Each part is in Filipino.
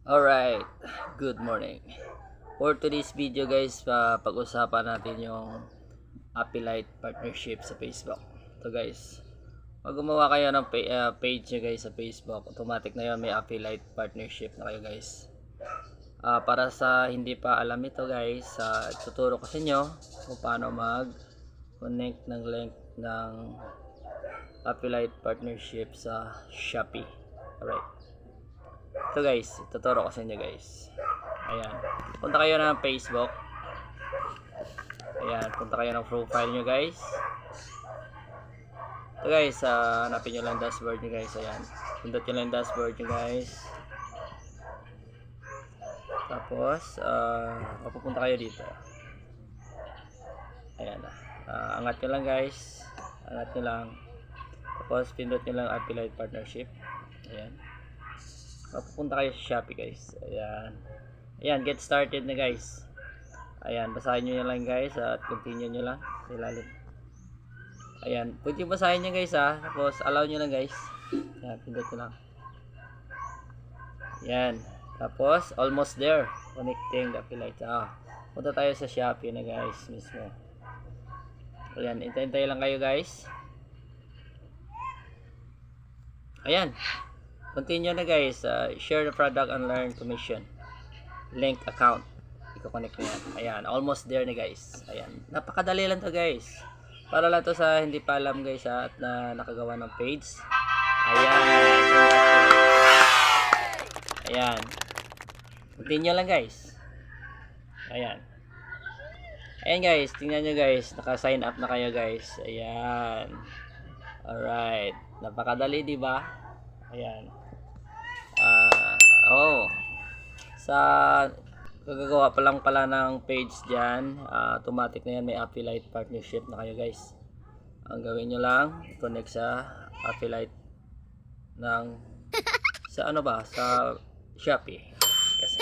Alright, good morning. For today's video guys, pag-usapan natin yung affiliate partnership sa Facebook. So guys, pag gumawa kayo ng page nyo guys sa Facebook, automatic na yun may affiliate partnership na kayo guys. Para sa hindi pa alam ito guys, tuturo ko sa inyo kung paano mag-connect ng link ng affiliate partnership sa Shopee. Alright. Ito guys, tuturo ko sa inyo guys. Ayan. Punta kayo ng Facebook. Ayan, punta kayo ng profile nyo guys. Ito guys, hanapin nyo lang dashboard nyo guys. Ayan. Pindot nyo lang dashboard nyo guys. Tapos, mapupunta kayo dito. Ayan. Angat nyo lang guys. Angat nyo lang. Tapos, pindot nyo lang affiliate partnership. Ayan. Mapupunta kayo sa Shopee guys. Ayan. Ayan, get started na guys. Ayan, basahin nyo lang guys at continue nyo lang sa ilalim. Ayan, pwede basahin nyo guys tapos allow nyo lang guys. Ayan, pindot nyo lang. Ayan, tapos almost there. Connecting the affiliate. Punta tayo sa Shopee na guys mismo. Ayan, hintay lang kayo guys. Ayan. Continue na guys, share the product and learn commission. Link account. I-connect nyo yan. Ayan, almost there na guys. Ayan, napakadali lang to guys. Para lang to sa hindi pa alam guys at na nakagawa ng page. Ayan. Ayan. Continue lang guys. Ayan. Ayan guys, tingnan nyo guys. Naka-sign up na kayo guys. Ayan. Alright. Napakadali diba? Ayan. Sa gagawa pa lang pala ng page dyan, automatic na yan, may affiliate partnership na kayo guys. Ang gawin nyo lang, connect sa affiliate ng sa sa Shopee. Kasi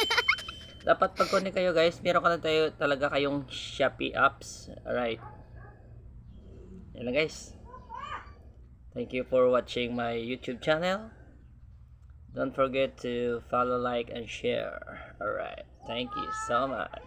dapat pag connect kayo guys, meron ka na talaga kayong Shopee apps. Alright, yan lang guys. Thank you for watching my YouTube channel. Don't forget to follow, like, and share. Alright. Thank you so much.